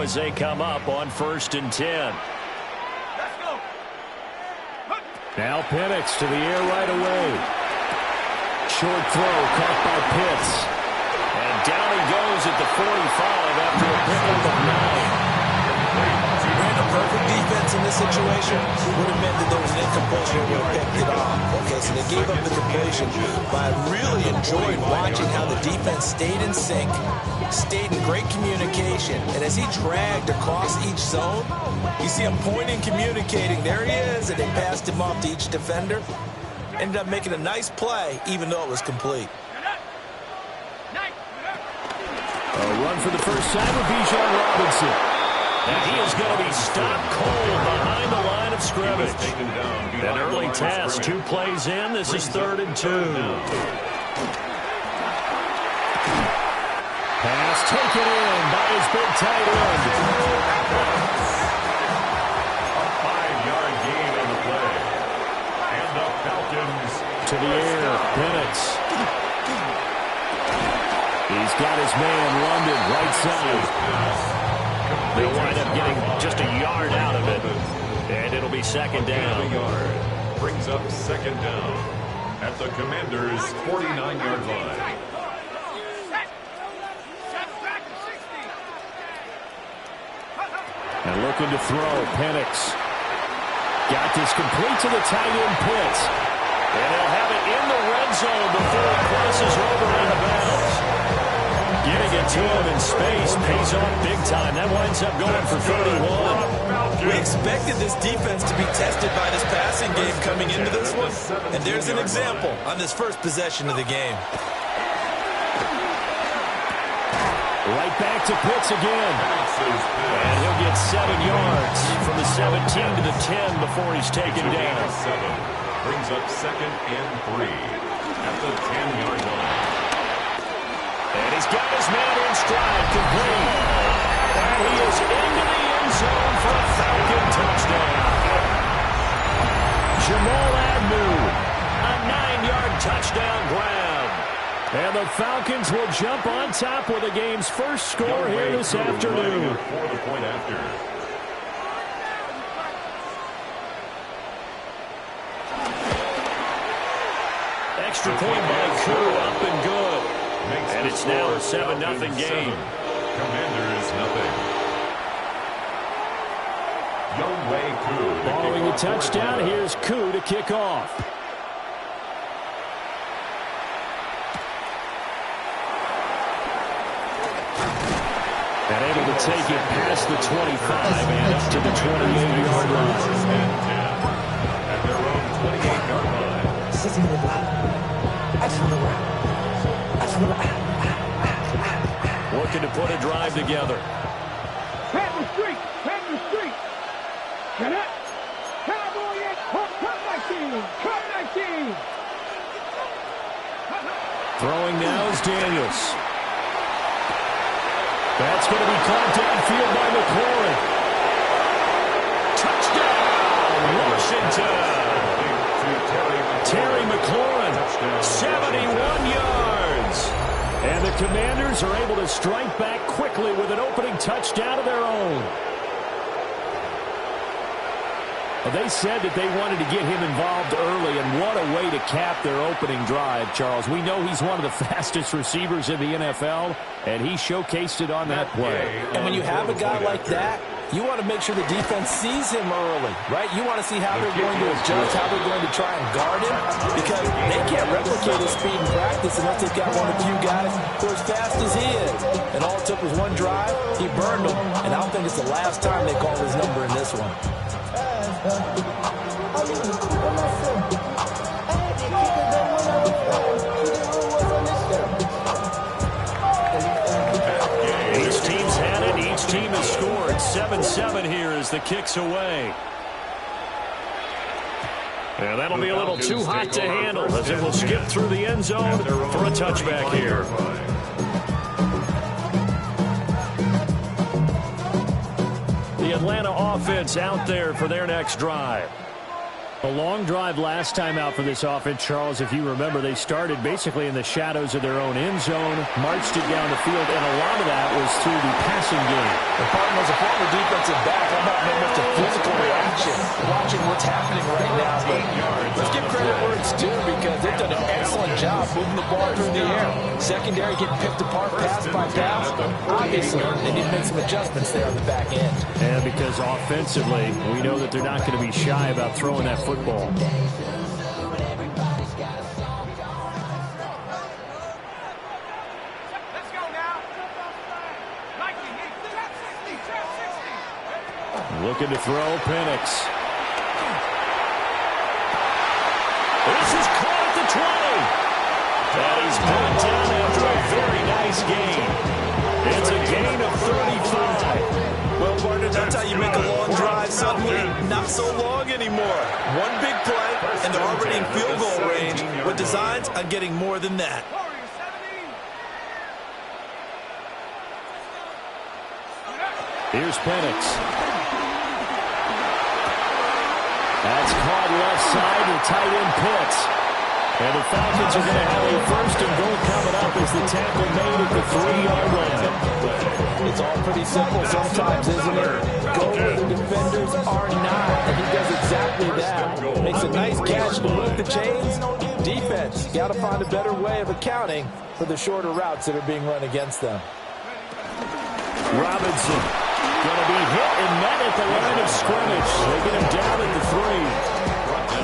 now as they come up on 1st and 10. Now Penix to the air right away. Short throw caught by Pitts. And down he goes at the 45 after a pickup of 9. The perfect defense in this situation would have meant that there was an incompletion and would have picked it off. Okay, so they gave up the completion, but I really enjoyed watching how the defense stayed in sync, stayed in great communication, and as he dragged across each zone, you see him pointing, communicating. There he is, and they passed him off to each defender. Ended up making a nice play, even though it was complete. A run for the first time with Bijan Robinson. And he is going to be stopped cold behind the line of scrimmage. An early task, 2 plays in. This is 3rd and 2. Pass taken in by his big tight end. A 5-yard gain on the play. And the Falcons to the air. Penix. He's got his man London right side. They'll wind up getting just a yard out of it. And it'll be 2nd down. Brings up 2nd down at the Commanders' 49-yard line. And looking to throw, Penix. Got this complete to the tight end Pitts. And he'll have it in the red zone before it crosses over out of bounds. Getting it to him in space pays off big time. That winds up going for 31. We expected this defense to be tested by this passing game coming into this one. And there's an example on this first possession of the game. Right back to Pitts again. And he'll get 7 yards from the 17 to the 10 before he's taken down. Brings up 2nd and 3 at the 10-yard line. And he's got his man in stride, complete. And he is into the end zone for a Falcon touchdown. Jamal Agnew, a 9-yard touchdown grab. And the Falcons will jump on top with the game's first score here this afternoon. For the point after. Extra point by Koo, up and good. And it's now a 7-0 game. Commanders nothing. Following the touchdown, here's Koo to kick off. And able to take it past the 25 and up to the 28-yard line. At their own 28-yard line. Looking to put a drive together. Panther Street! Panther Street! Get it! Cowboy in! Come 19! Throwing now is Daniels. That's going to be caught downfield by McLaurin. Touchdown, Washington! Terry McLaurin, 71 yards. And the Commanders are able to strike back quickly with an opening touchdown of their own. Well, they said that they wanted to get him involved early, and what a way to cap their opening drive, Charles. We know he's one of the fastest receivers in the NFL, and he showcased it on that play. And when you have a guy like that, you want to make sure the defense sees him early, right? You want to see how they're going to adjust, how they're going to try and guard him, because they can't replicate his speed in practice unless they've got one of the few guys who are as fast as he is. And all it took was one drive. He burned them, and I don't think it's the last time they call his number in this one. Each team's had it. Each team has scored. 7-7 here as the kick's away. And that'll be a little too hot to handle as it will skip through the end zone for a touchback here. The Atlanta offense out there for their next drive. A long drive last time out for this offense, Charles. If you remember, they started basically in the shadows of their own end zone, marched it down the field, and a lot of that was through the passing game. The Cardinals, a former defensive back, how about no much a physical reaction watching what's happening right now. But let's give credit where it's due because they've done an excellent job moving the ball through the air. Secondary getting picked apart pass by pass. Obviously, they need to make some adjustments there on the back end. And because offensively, we know that they're not going to be shy about throwing that football. Let's go now. Looking to throw, Penix. This is caught at the 20. And he's brought down after a very nice gain. It's a gain of 35. Well, partner, that's how you make a long drive suddenly not so long anymore. One big play, and they're already in field goal range with designs on getting more than that. Here's Penix. That's caught left side to tight end Pitts. And the Falcons are going to have a first and goal coming up as the tackle made at the 3-yard line. It's all pretty simple sometimes, isn't it? Go where the defenders are not, and he does exactly that. Makes a nice catch to move the chains. Defense, got to find a better way of accounting for the shorter routes that are being run against them. Robinson going to be hit and met at the line of scrimmage. They get him down at the 3.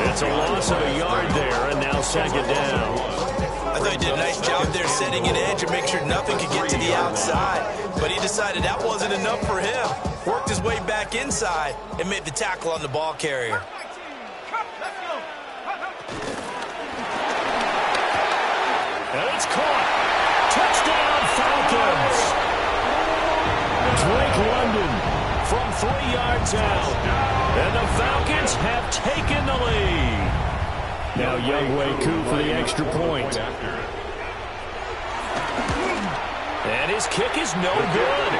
It's a loss of a yard there, and now second down. I thought he did a nice job there setting an edge and make sure nothing could get to the outside. But he decided that wasn't enough for him. Worked his way back inside and made the tackle on the ball carrier. And it's caught. Touchdown, Falcons. Drake London from 3 yards out. And the Falcons have taken the lead. Now Younghoe Koo for the extra point. And his kick is no good.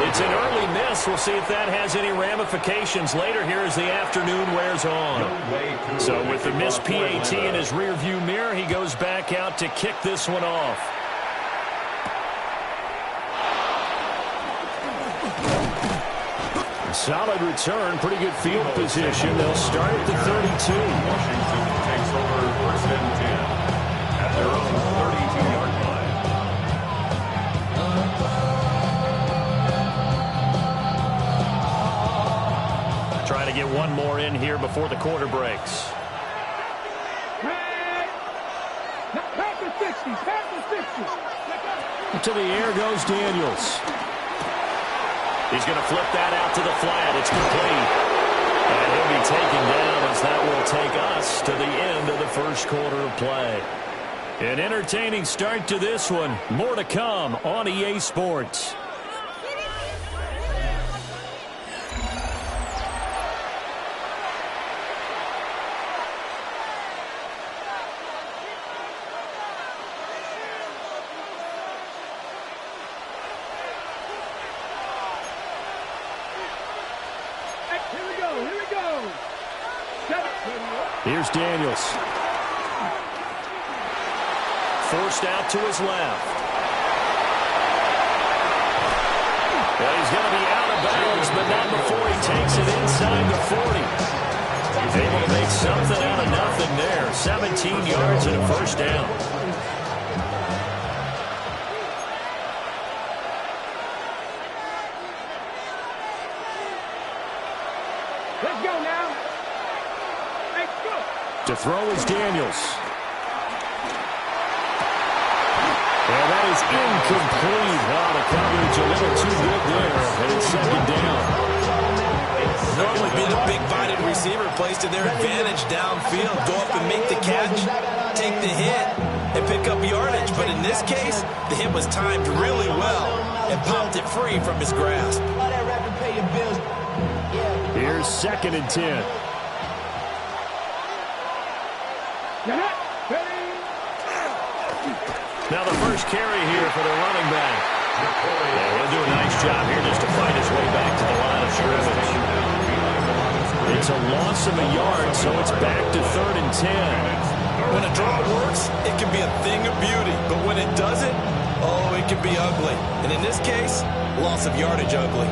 It's an early miss. We'll see if that has any ramifications later here as the afternoon wears on. So with the missed PAT in his rearview mirror, he goes back out to kick this one off. Solid return, pretty good field position. They'll start at the 32. Washington takes over first and 10 at their own 32-yard line. Trying to get one more in here before the quarter breaks. Pass the 60. Pass the 60. To the air goes Daniels. He's going to flip that out to the flat. It's complete. And he'll be taken down as that will take us to the end of the first quarter of play. An entertaining start to this one. More to come on EA Sports. Here's Daniels. Forced out to his left. Well, he's going to be out of bounds, but not before he takes it inside the 40. He's able to make something out of nothing there. 17 yards and a first down. Let's go now. To throw is Daniels. And that is incomplete. Oh, the coverage a little too good there. And it's second down. Normally being a big-bodied receiver plays to their advantage downfield. Go up and make the catch, take the hit, and pick up yardage. But in this case, the hit was timed really well and popped it free from his grasp. Here's second and 10. Now the first carry here for the running back. Yeah, he'll do a nice job here just to fight his way back to the line of scrimmage. It's It's a loss of a yard, so it's back to 3rd and 10. When a draw works, it can be a thing of beauty. But when it doesn't, oh, it can be ugly. And in this case, loss of yardage ugly.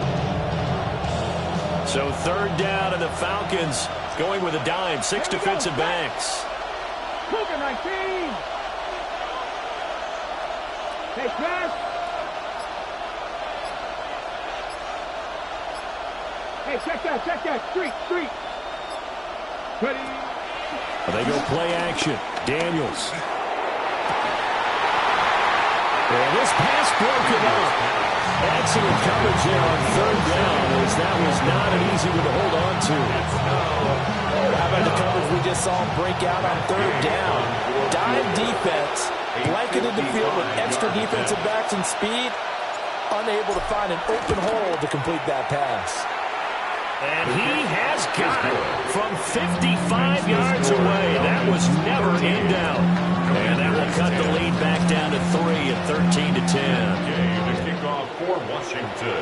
So 3rd down, and the Falcons going with a dime. 6 defensive backs. Cougar 19. Hey, pass. Hey, check that. Street. Ready. They go play action. Daniels. And this pass broken up. Excellent coverage there on 3rd down, as that was not an easy one to hold on to. How about the coverage we just saw break out on 3rd down? Dime defense, blanketed the field with extra defensive backs and speed, unable to find an open hole to complete that pass. And he has got it from 55 yards away. That was never in doubt. And that will cut the lead back down to 3 at 13 to 10. The kickoff for Washington.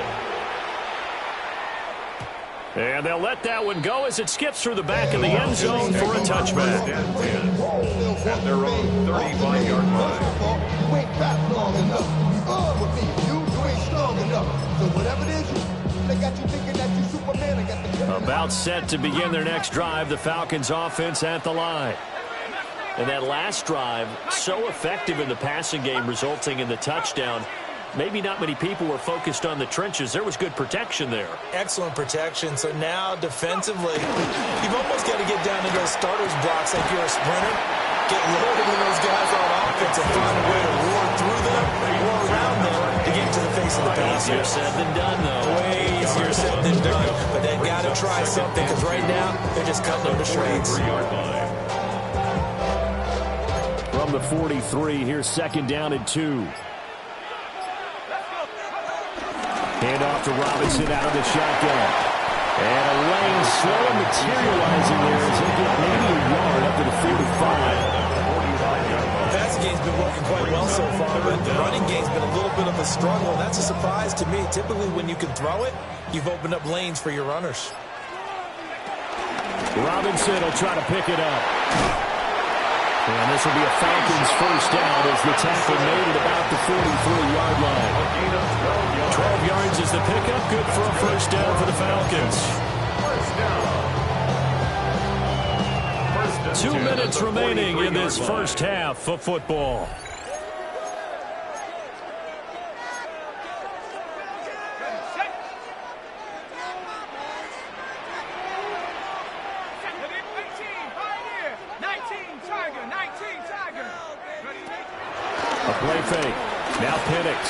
And they'll let that one go as it skips through the back of the end zone for a touchback. At their own 35-yard line. You ain't fast long enough. With me, you ain't strong enough. So whatever it is, they got you thinking that you Superman. I got the About set to begin their next drive, the Falcons offense at the line. And that last drive, so effective in the passing game, resulting in the touchdown. Maybe not many people were focused on the trenches. There was good protection there. Excellent protection. So now defensively, you've almost got to get down to those starters blocks like you're a sprinter. Get loaded with those guys on offense and find a way to roar through them, roar around them to get to the face of the passer. Easier said than done, though. Way easier said than done. But they've got to try something, because right now they're just cutting them to shreds. From the 43, here's 2nd down and 2. Hand off to Robinson out of the shotgun. And a lane slow materializing there as he gets maybe a yard up to the 45. The passing game's been working quite well so far, but the running game's been a little bit of a struggle, and that's a surprise to me. Typically, when you can throw it, you've opened up lanes for your runners. Robinson will try to pick it up. And this will be a Falcons first down as the tackle made at about the 43-yard line. 12 yards is the pickup. Good for a first down for the Falcons. 2 minutes remaining in this first half of football. A play fake. Now Penix.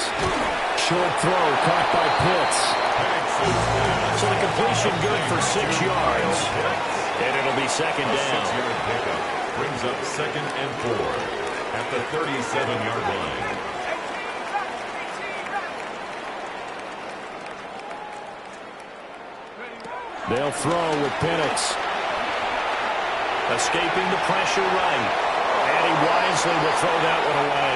Short throw caught by Pitts. So the completion good for 6 yards. And it'll be 2nd down. 6-yard pickup brings up 2nd and 4 at the 37-yard line. They'll throw with Penix. Escaping the pressure right. And he wisely will throw that one away.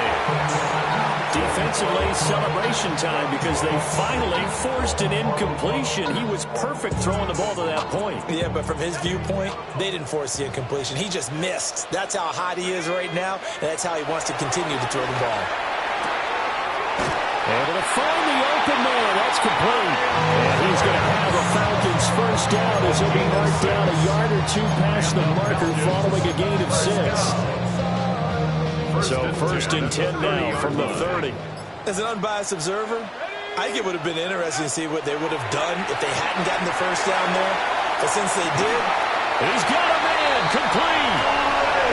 Defensively, celebration time because they finally forced an incompletion. He was perfect throwing the ball to that point. Yeah, but from his viewpoint, they didn't force the incompletion. He just missed. That's how hot he is right now, and that's how he wants to continue to throw the ball. Able to find the open man. That's complete. And he's going to have a Falcons first down as he'll be marked down a yard or 2 past the marker following a gain of 6. So 1st and 10 now from the 30. As an unbiased observer, I think it would have been interesting to see what they would have done if they hadn't gotten the first down there. But since they did, he's got a man complete.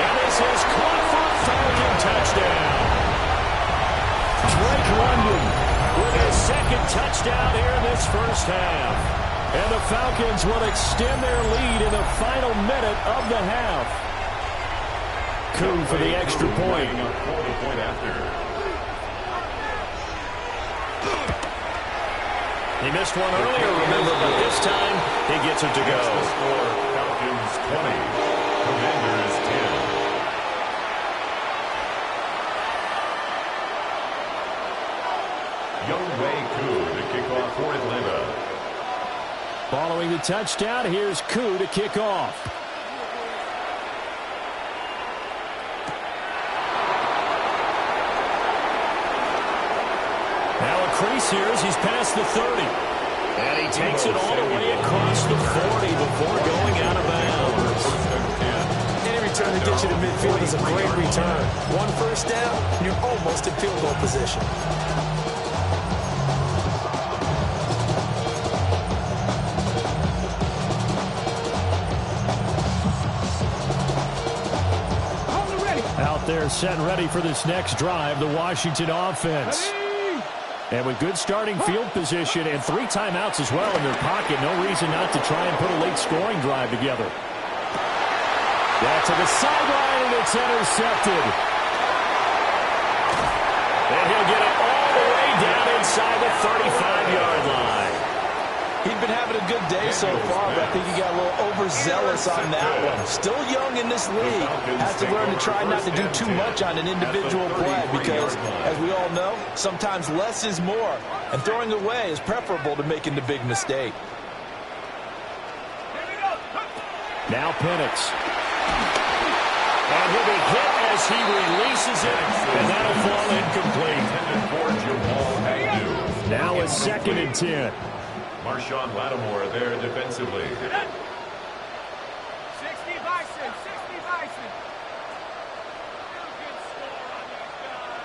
And this is caught for a Falcon touchdown. Drake London with his 2nd touchdown here in this first half. And the Falcons will extend their lead in the final minute of the half. Kuhn for the extra point. He missed one earlier, remember, but this time he gets it to go. Falcons 20, Commanders 10. Young Wei Koo to kick off for Atlanta. Following the touchdown, here's Koo to kick off. Now a crease here as he's past the 30. And he takes it all the way across the 40 before going out of bounds. Any return that gets you to midfield is a great return. One first down, you're almost in field goal position. Out there set and ready for this next drive, the Washington offense. And with good starting field position and 3 timeouts as well in their pocket, no reason not to try and put a late scoring drive together. Back to the sideline, and it's intercepted. And he'll get it all the way down inside the 35-yard line. He'd been having a good day so far, but I think he got a little overzealous on that one. Still young in this league. Has to learn to try not to do too much on an individual play because, as we all know, sometimes less is more. And throwing away is preferable to making the big mistake. Now Penix. And he'll be hit as he releases it, and that'll fall incomplete. Now a 2nd and 10. Marshawn Lattimore there defensively. 60 Bison, 60 Bison. You can score on these guys.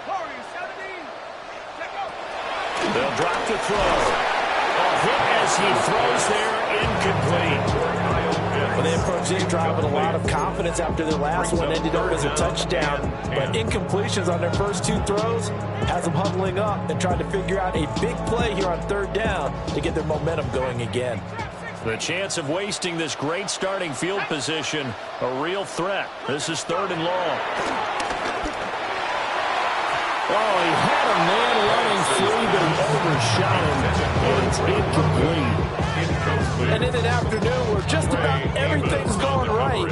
Corey, 70. Check out. They'll drop the throw. A hit as he throws there, incomplete. Well, they approached this drive with a lot of confidence after their last one ended up as a touchdown. But incompletions on their first 2 throws has them huddling up and trying to figure out a big play here on 3rd down to get their momentum going again. The chance of wasting this great starting field position, a real threat. This is 3rd and long. Oh, he had a man running free, but he overshot him, and it's incomplete. And in an afternoon where just about everything's going right,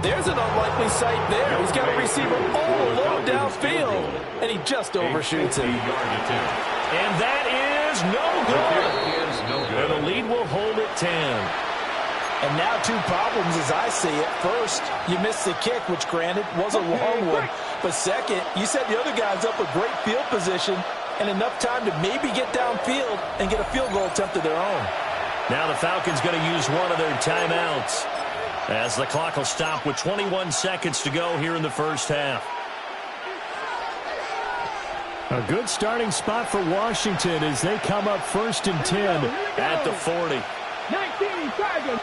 there's an unlikely sight there. He's got a receiver all alone downfield, and he just overshoots him. And that is no good. And the lead will hold at 10. And now 2 problems as I see it. First, you missed the kick, which granted was a long one. But second, you set the other guys up with great field position and enough time to maybe get downfield and get a field goal attempt of their own. Now the Falcons going to use one of their timeouts as the clock will stop with 21 seconds to go here in the first half. A good starting spot for Washington as they come up 1st and 10 at the 40. 19 Tigers.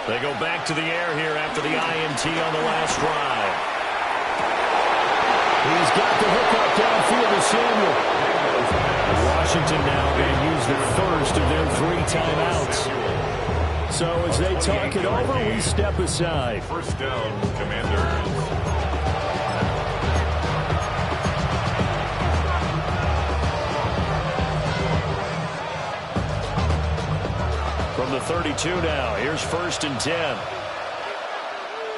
They go back to the air here after the INT on the last drive. He's got the hook up downfield to Samuel. Washington now going to use the first of their 3 timeouts. So as they talk it over, we step aside. First down, Commanders. From the 32 now, here's 1st and 10.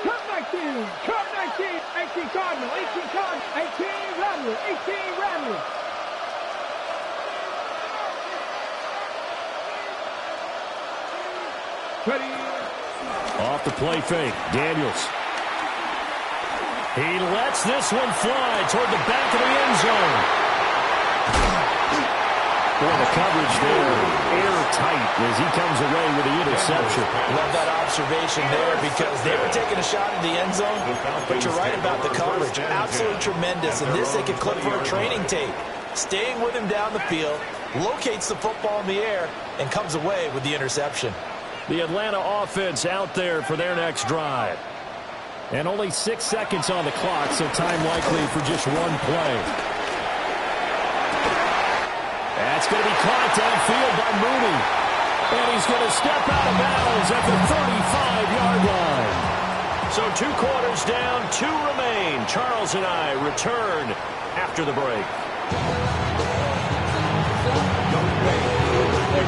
Cut 19, cut 19, 18 Cardinal, 18 Cardinal, 18 Rattler, 18 Rattler. Ready. Off the play fake, Daniels. He lets this one fly toward the back of the end zone. Boy, the coverage there, airtight as he comes away with the interception. Love that observation there because they were taking a shot in the end zone, but you're right about the coverage. Absolutely tremendous, and this they could clip for a training tape. Staying with him down the field, locates the football in the air, and comes away with the interception. The Atlanta offense out there for their next drive. And only 6 seconds on the clock, so time likely for just one play. That's going to be caught downfield by Mooney. And he's going to step out of bounds at the 35-yard line. So 2 quarters down, 2 remain. Charles and I return after the break.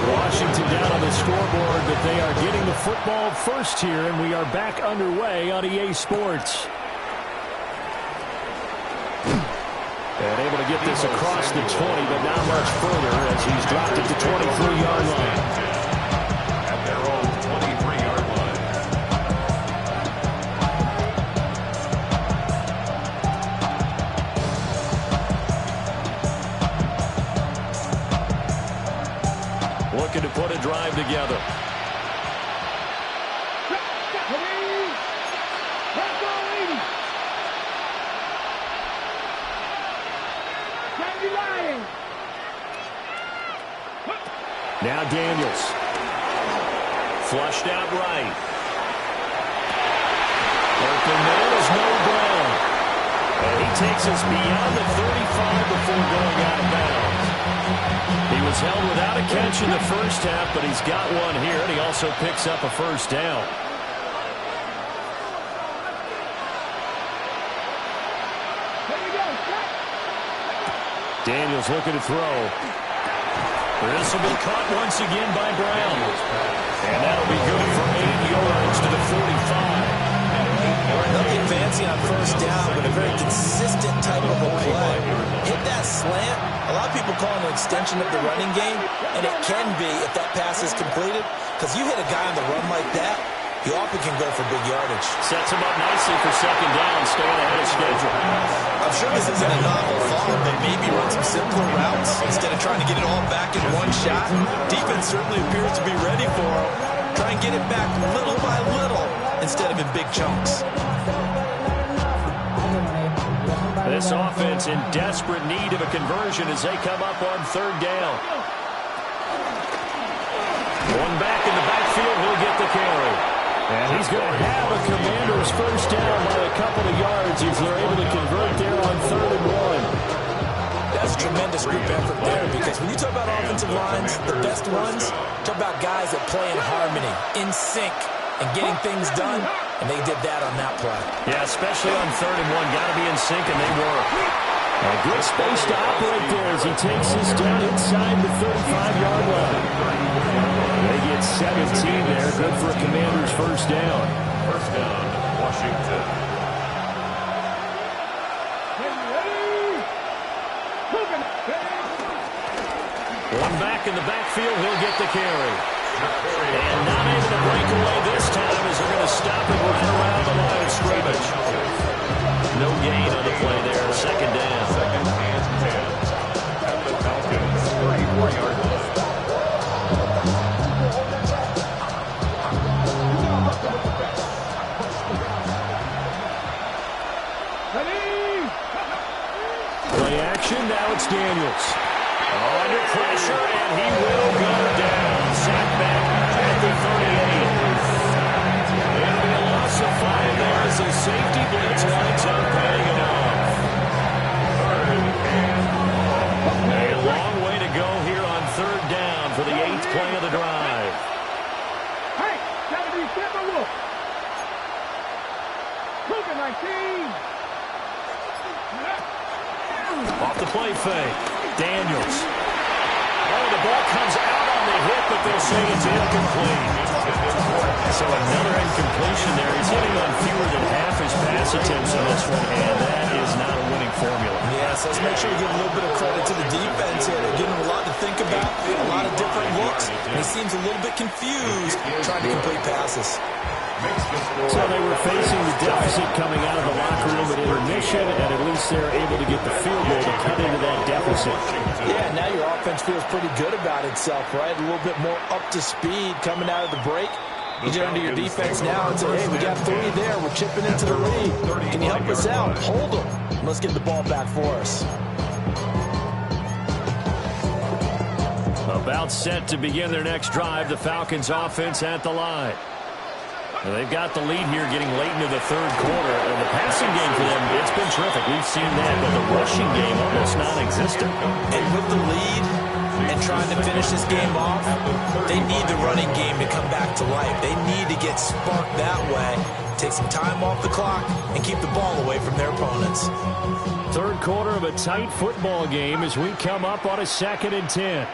Washington down on the scoreboard, but they are getting the football first here, and we are back underway on EA Sports. And able to get this across the 20, but not much further as he's dropped it to 23-yard line. At their own 23-yard line. Looking to put a drive together. Now Daniels. Flushed out right. Open man is no Brown. And he takes us beyond the 35 before going out of bounds. He was held without a catch in the first half, but he's got one here, and he also picks up a first down. Daniels looking to throw. This will be caught once again by Brown. And that'll be good for 8 yards to the 45. Nothing fancy on first down, but a very consistent type of a play. Hit that slant. A lot of people call it an extension of the running game, and it can be if that pass is completed, because you hit a guy on the run like that, he often can go for big yardage. Sets him up nicely for second down, staying ahead of schedule. I'm sure this isn't a novel thought, but maybe run some simpler routes instead of trying to get it all back in one shot. Defense certainly appears to be ready for him. Try and get it back little by little instead of in big chunks. This offense in desperate need of a conversion as they come up on third down. One back in the backfield, he'll get the carry. And he's going to have a Commander's first down by a couple of yards as they're able to convert there on 3rd and 1. That's a tremendous group effort there, because when you talk about offensive lines, the best ones, talk about guys that play in harmony, in sync, and getting things done, and they did that on that play. Yeah, especially on 3rd and 1. Got to be in sync, and they were. A good space to operate there as he takes this down inside the 35-yard line. They get 17 there. Good for a Commander's first down. First down, Washington. One back in the backfield, he'll get the carry. And not able to break away this time as they're going to stop it right around the line of scrimmage. No gain on the play there. Second down. Second and 10 at the Falcons' 34-yard line. Play action, now it's Daniels. Under pressure, and he will go down. Sacked back at the 38. And the loss of 5 there as a safety blitz lines up, paying it off. A long way to go here on 3rd down for the 8th play of the drive. Hey, gotta be careful, look. Moving 19. Off the play fake. Daniels. Oh, the ball comes out on the hit, but they'll say it's incomplete. So another incompletion there. He's hitting on fewer than half his pass attempts in this one, and that is not a winning formula. Yeah, so let's make sure we give a little bit of credit to the defense here. They're giving him a lot to think about, a lot of different looks, and he seems a little bit confused trying to complete passes. So they were facing the deficit coming out of the locker room at intermission, and at least they're able to get the field goal to cut into that deficit. Yeah, now your offense feels pretty good about itself, right? A little bit more up to speed coming out of the break. You get under your defense now and say, hey, we got 3 there. We're chipping into the lead. Can you help us out? Hold them. And let's get the ball back for us. About set to begin their next drive, the Falcons offense at the line. They've got the lead here getting late into the 3rd quarter. And the passing game for them, it's been terrific. We've seen that, but the rushing game almost non-existent. And with the lead and trying to finish this game off, they need the running game to come back to life. They need to get sparked that way, take some time off the clock, and keep the ball away from their opponents. 3rd quarter of a tight football game as we come up on a 2nd and 10.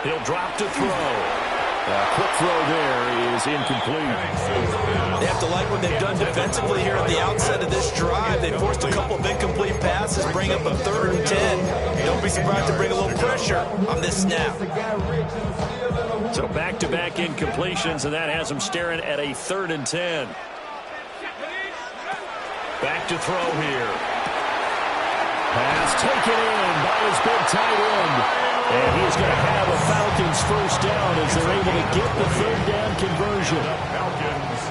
He'll drop to throw. Quick throw there is incomplete. They have to like what they've done defensively here at the outset of this drive. They forced a couple of incomplete passes, bring up a 3rd and 10. Don't be surprised to bring a little pressure on this snap. So back-to-back incompletions, and that has them staring at a 3rd and 10. Back to throw here. Pass taken in by his big tight end. And he's going to have a Falcons first down as they're able to get the 3rd down conversion. Falcons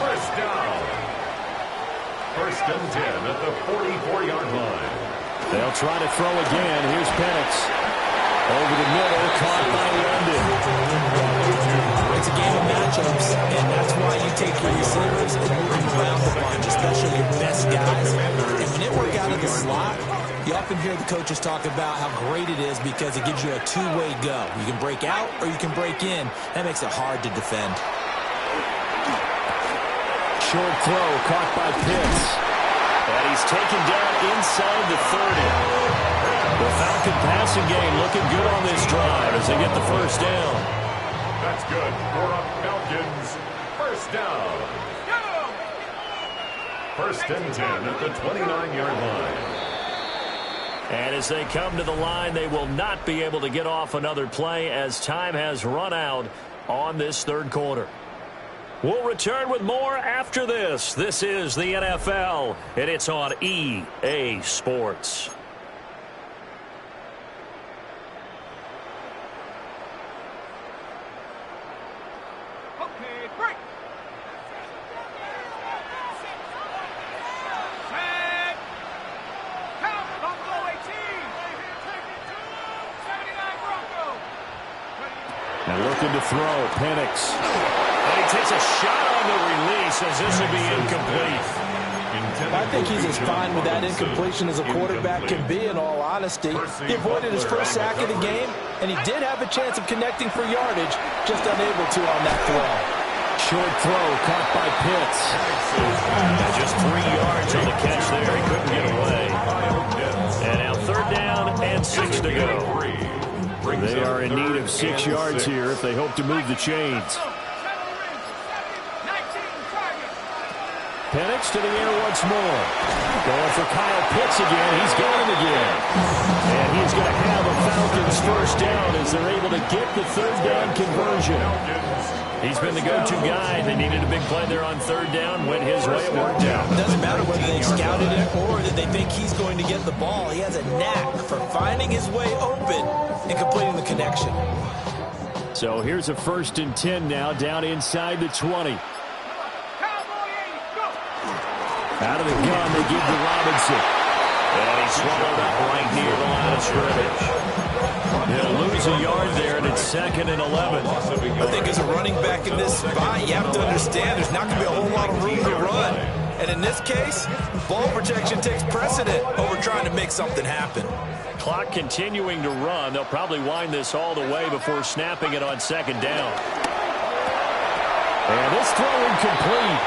first down. 1st and 10 at the 44-yard line. They'll try to throw again. Here's Penix. Over the middle, caught by London. It's a game of matchups, and that's why you take your receivers and move them around the bunch, especially your best guys. And when it work out of the slot, you often hear the coaches talk about how great it is because it gives you a two-way go. You can break out or you can break in. That makes it hard to defend. Short throw caught by Pitts. And he's taken down inside the 30. The Falcon passing game looking good on this drive as they get the first down. That's good for a Falcons first down. 1st and 10 at the 29-yard line. And as they come to the line, they will not be able to get off another play as time has run out on this 3rd quarter. We'll return with more after this. This is the NFL, and it's on EA Sports. Okay, break. Set. Count. Don't go 18. 79 Bronco. And looking to throw, Penix. And he takes a shot on the release as this will be incomplete. I think he's as fine with that incompletion as a quarterback can be, in all honesty. He avoided his first sack of the game, and he did have a chance of connecting for yardage, just unable to on that throw. Short throw caught by Pitts. Just 3 yards on the catch there. He couldn't get away. And now 3rd down and 6 to go. They are in need of 6 yards here if they hope to move the chains. Penix to the air once more. Going for Kyle Pitts again. He's got him again. And he's going to have a Falcons first down as they're able to get the 3rd down conversion. He's been the go-to guy. They needed a big play there on 3rd down. Went his way. It worked out. It doesn't matter whether they scouted it or that they think he's going to get the ball. He has a knack for finding his way open and completing the connection. So here's a 1st and 10 now, down inside the 20. Out of the gun, they give to Robinson. And he's swallowed up right near the line of scrimmage. He'll lose a yard there, and it's 2nd and 11. I think as a running back in this spot, you have to understand there's not going to be a whole lot of room to run. And in this case, ball protection takes precedent over trying to make something happen. Clock continuing to run. They'll probably wind this all the way before snapping it on 2nd down. And this throw incomplete.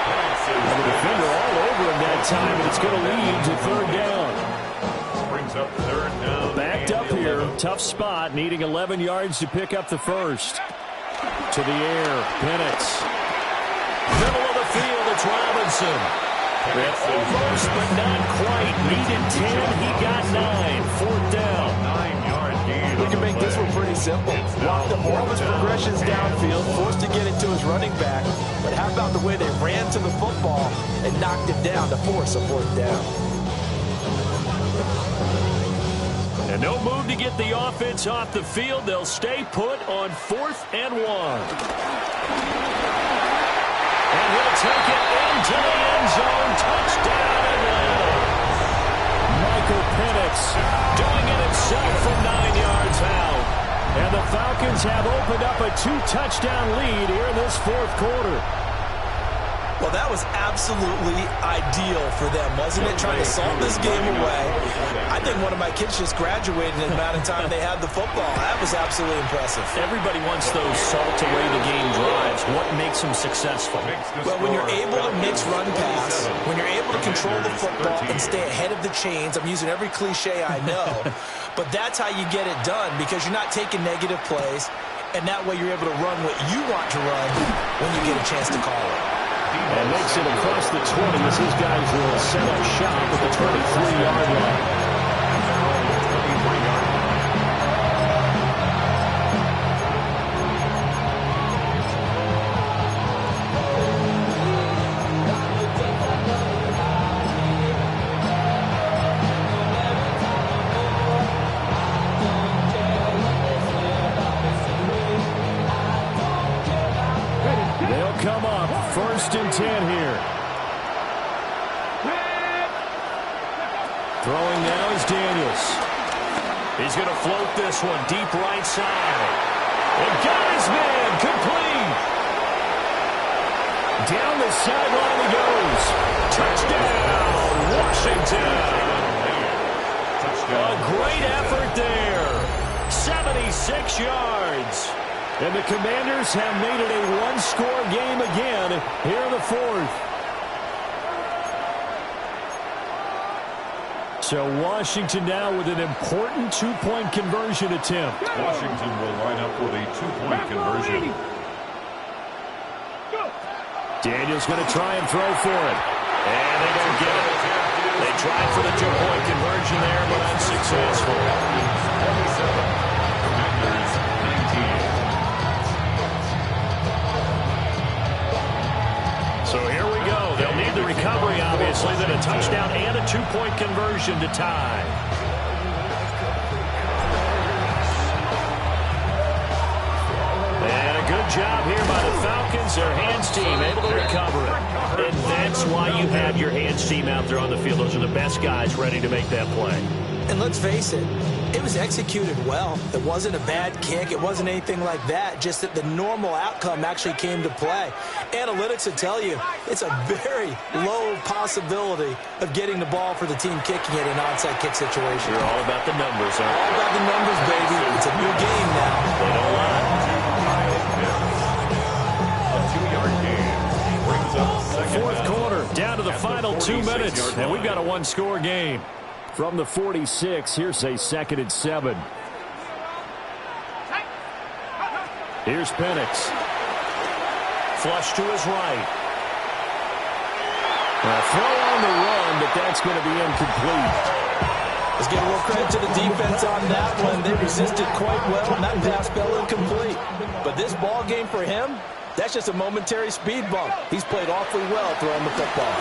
And the defender all over him that time, and it's going to lead to 3rd down. Brings up 3rd down. Backed up here. Tough spot, needing 11 yards to pick up the first. To the air, Penix. Middle of the field, it's Robinson. Almost, but not quite. Needed 10, he got 9. 4th down. 9-yard gain. We can make this one pretty simple. Blocked up all of his progressions downfield, forced to get it to his running back. But how about the way they ran to the football and knocked it down to force a 4th down? And no move to get the offense off the field. They'll stay put on 4th and 1. And he'll take it into the end zone. Touchdown Atlanta. Michael Penix doing it himself from 9 yards out. And the Falcons have opened up a 2-touchdown lead here in this 4th quarter. Well, that was absolutely ideal for them, wasn't it? Trying to salt this game away. I think one of my kids just graduated in the amount of time they had the football. That was absolutely impressive. Everybody wants those salt-away-the-game drives. What makes them successful? Well, when you're able to mix run-pass, when you're able to control the football and stay ahead of the chains, I'm using every cliche I know, but that's how you get it done because you're not taking negative plays, And that way you're able to run what you want to run when you get a chance to call it. And makes it across the 20 as his guys will set up shop at the 23-yard line. Come up, 1st and 10 here. Throwing now is Daniels. He's going to float this one deep right side. And got his man, complete. Down the sideline he goes. Touchdown, Washington. A great effort there. 76 yards. And the Commanders have made it a one-score game again here in the 4th. So Washington now with an important two-point conversion attempt. Washington will line up with a two-point conversion. Daniels going to try and throw for it. And they don't get it. They tried for the two-point conversion there, but unsuccessful. 27. Commanders 19. So here we go. They'll need the recovery, obviously, then a touchdown and a two-point conversion to tie. And a good job here by the Falcons. Their hands team able to recover it. And that's why you have your hands team out there on the field. Those are the best guys ready to make that play. And let's face it, it was executed well. It wasn't a bad kick. It wasn't anything like that. Just that the normal outcome actually came to play. Analytics will tell you it's a very low possibility of getting the ball for the team kicking it in an onside kick situation. You're all about the numbers, huh? All about the numbers, baby. It's a new game now. They don't lie. A 2-yard gain brings up second 4th down. quarter, down to the final 2 minutes, and we've got a one-score game. From the 46, here's a 2nd and 7. Here's Penix. Flush to his right. A throw on the run, but that's going to be incomplete. Let's give a little credit to the defense on that one. They resisted quite well, and that pass fell incomplete. But this ball game for him, that's just a momentary speed bump. He's played awfully well throwing the football.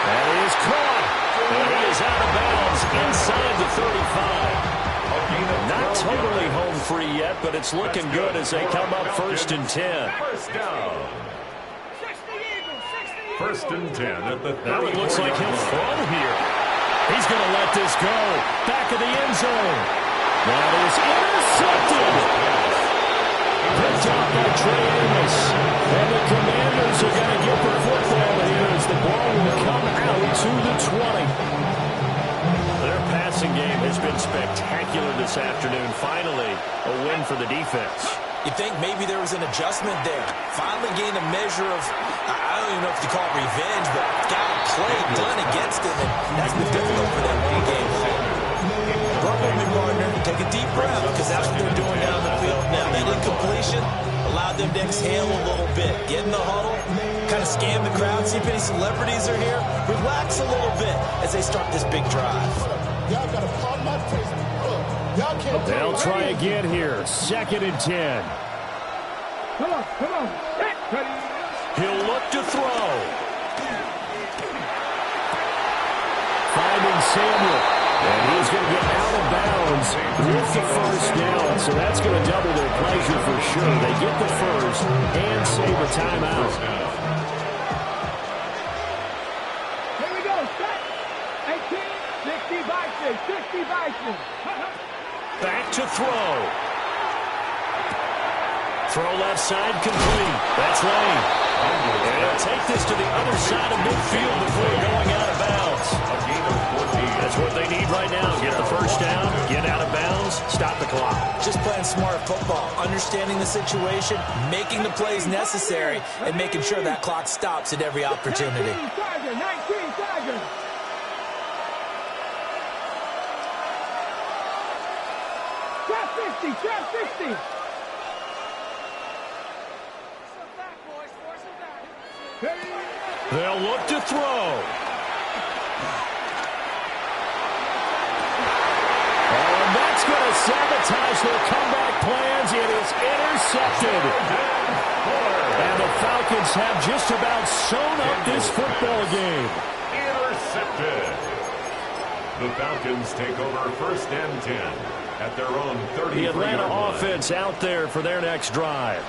And he is caught. And he is out of bounds inside the 35. Not totally home free yet, but it's looking good as they come up 1st and 10. First down. 1st and 10 at the 30. Now it looks like he'll throw here. He's going to let this go. Back of the end zone. That is intercepted. Picked up by Trey Amos. And the Commanders are going to get the football here as the ball will come out to the 20. Their passing game has been spectacular this afternoon. Finally, a win for the defense. You think maybe there was an adjustment there. Finally gained a measure of, I don't even know if you call it revenge, but got a play done against him, and that's been difficult for them all game. Work with me, partner. Take a deep breath, because that's what they're doing down the field now. That incompletion allowed them to exhale a little bit. Get in the huddle, kind of scan the crowd, see if any celebrities are here. Relax a little bit as they start this big drive. Y'all got to pardon my taste. Y'all can't. They'll try again here. 2nd and 10. Come on. Ready. He'll look to throw. Finding Samuel. And he's going to get out of bounds with the 1st down. So that's going to double their pleasure for sure. They get the 1st and save a timeout. Here we go. Set. 18. 60 Vikings. 60 Vikings. Back to throw. Throw left side complete. That's Lane. And he'll take this to the other side of midfield before going out of bounds. That's what they need right now. Get the 1st down, get out of bounds, stop the clock. Just playing smart football, understanding the situation, making the plays necessary, and making sure that clock stops at every opportunity. 19 Tiger. Got 15. 60, trap 60. They'll look to throw. Oh, and that's going to sabotage their comeback plans. It is intercepted. And the Falcons have just about sewn up this football game. Intercepted. The Falcons take over 1st and 10 at their own 33-yard line. The Atlanta offense out there for their next drive.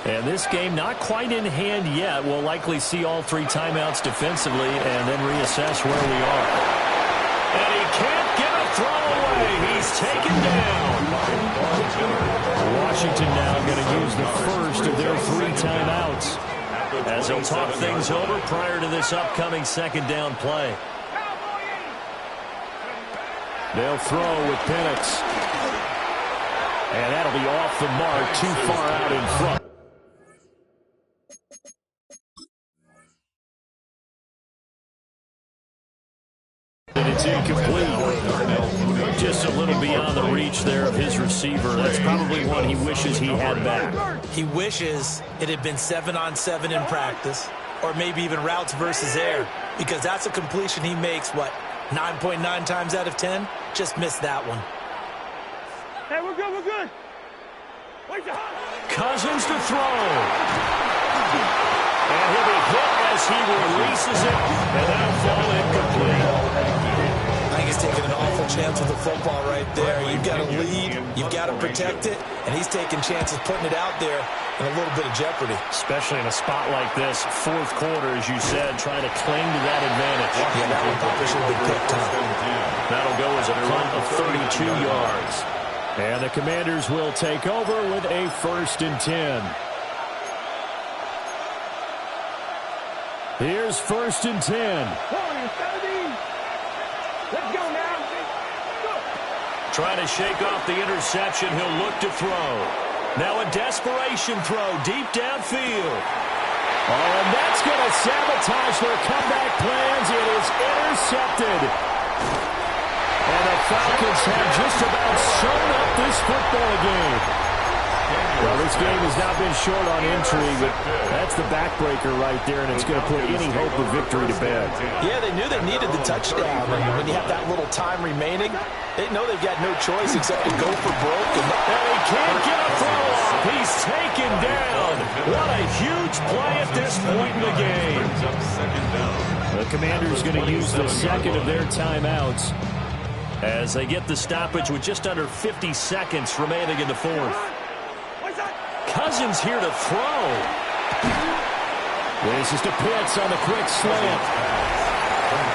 And this game not quite in hand yet. We'll likely see all 3 timeouts defensively and then reassess where we are. And he can't get a throw away. He's taken down. Washington now going to use the first of their 3 timeouts as they'll talk things over prior to this upcoming 2nd down play. They'll throw with Penix. And that'll be off the mark, too far out in front. And it's incomplete. Just a little beyond the reach there of his receiver. That's probably one he wishes he had back. He wishes it had been 7-on-7 in practice, or maybe even routes versus air, because that's a completion he makes, 9.9 times out of 10? Just missed that one. Hey, we're good, we're good. Cousins to throw. And he'll be hit as he releases it, and that'll fall incomplete. I think he's taking an awful chance with the football right there. You've got to lead, you've got to protect it, and he's taking chances putting it out there in a little bit of jeopardy. Especially in a spot like this, 4th quarter, as you said, trying to cling to that advantage. Yeah, that one probably should have been picked up. That'll go as a punt of 32 yards. And the Commanders will take over with a 1st and 10. Here's 1st and 10. Let's go now. Go. Trying to shake off the interception. He'll look to throw. Now a desperation throw deep downfield. Oh, and that's going to sabotage their comeback plans. It is intercepted. And the Falcons have just about sewn up this football game. Well, this game has not been short on intrigue, but that's the backbreaker right there, and it's going to put any hope of victory to bed. Yeah, they knew they needed the touchdown. When you have that little time remaining, they know they've got no choice except to go for broke. And he can't get a throw off. He's taken down. What a huge play at this point in the game. The Commanders going to use the 2nd of their timeouts as they get the stoppage with just under 50 seconds remaining in the 4th. Cousins here to throw. This is to Pitts on the quick slant.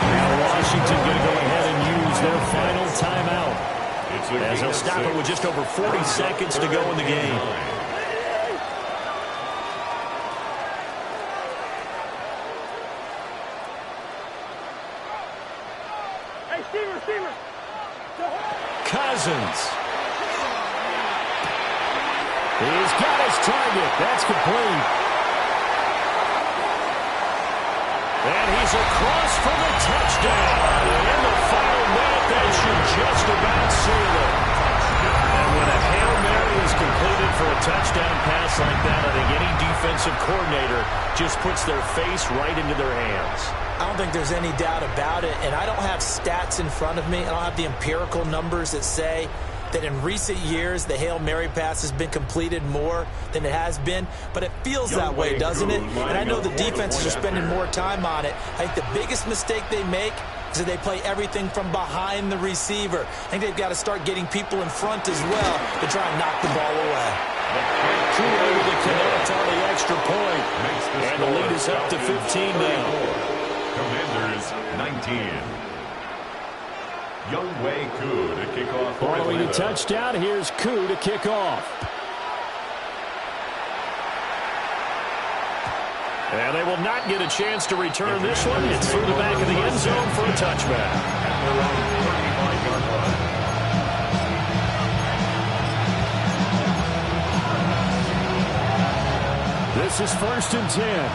Now Washington going to go ahead and use their final timeout as they'll stop it with just over 40 seconds to go in the game. Hey, receiver. Cousins. He's got his target. That's complete. And he's across for the touchdown. And in the final minute, that should just about seal it. And when a Hail Mary is completed for a touchdown pass like that, I think any defensive coordinator just puts their face right into their hands. I don't think there's any doubt about it, and I don't have stats in front of me. I don't have the empirical numbers that say that in recent years the Hail Mary pass has been completed more than it has been, but it feels that way, doesn't it? And I know the defenses are spending more time on it. I think the biggest mistake they make is that they play everything from behind the receiver. I think they've got to start getting people in front as well to try and knock the ball away. Too able to connect on the extra point, and the lead is up to 15 now. Commanders 19. Younghoe Koo to kick off. Following the touchdown, here's Koo to kick off. And they will not get a chance to return this one. It's through the back of the end zone for a touchback. At their own 35-yard line. This is 1st and 10.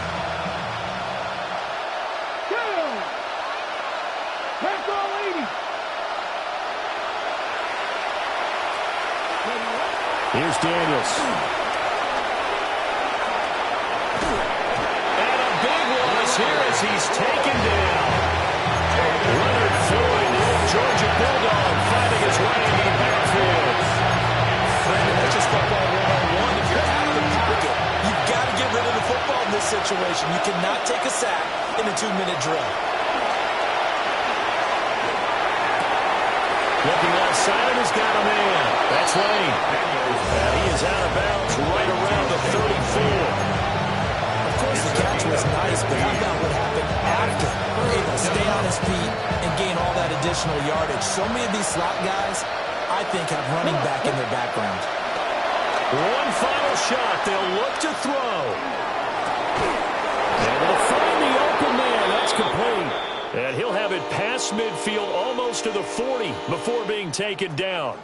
Here's Daniels. And a big loss here as he's taken down. Leonard Floyd, the old Georgia Bulldog, finding his way into the backfield. Brandon, that's just football 101. If you're out of the pocket, you've got to get rid of the football in this situation. You cannot take a sack in a 2-minute drill. Looking left side, and he's got a man. That's Lane. And he is out of bounds right around the 34. Of course, the catch was nice, but how about what happened after? Able to stay on his feet and gain all that additional yardage. So many of these slot guys, I think, have running back in their background. One final shot. They'll look to throw. Able to find the open man. That's complete. And he'll have it past midfield almost to the 40 before being taken down.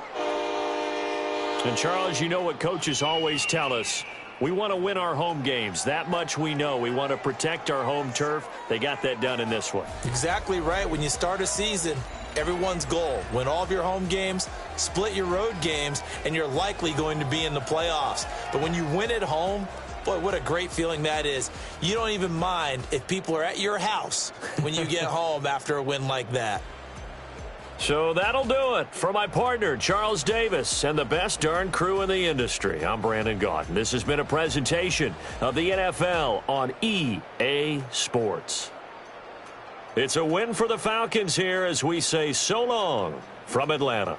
And, Charles, you know what coaches always tell us. We want to win our home games. That much we know. We want to protect our home turf. They got that done in this one. Exactly right. When you start a season, everyone's goal, win all of your home games, split your road games, and you're likely going to be in the playoffs. But when you win at home, boy, what a great feeling that is. You don't even mind if people are at your house when you get home after a win like that. So that'll do it. For my partner, Charles Davis, and the best darn crew in the industry, I'm Brandon Gaudin. This has been a presentation of the NFL on EA Sports. It's a win for the Falcons here as we say so long from Atlanta.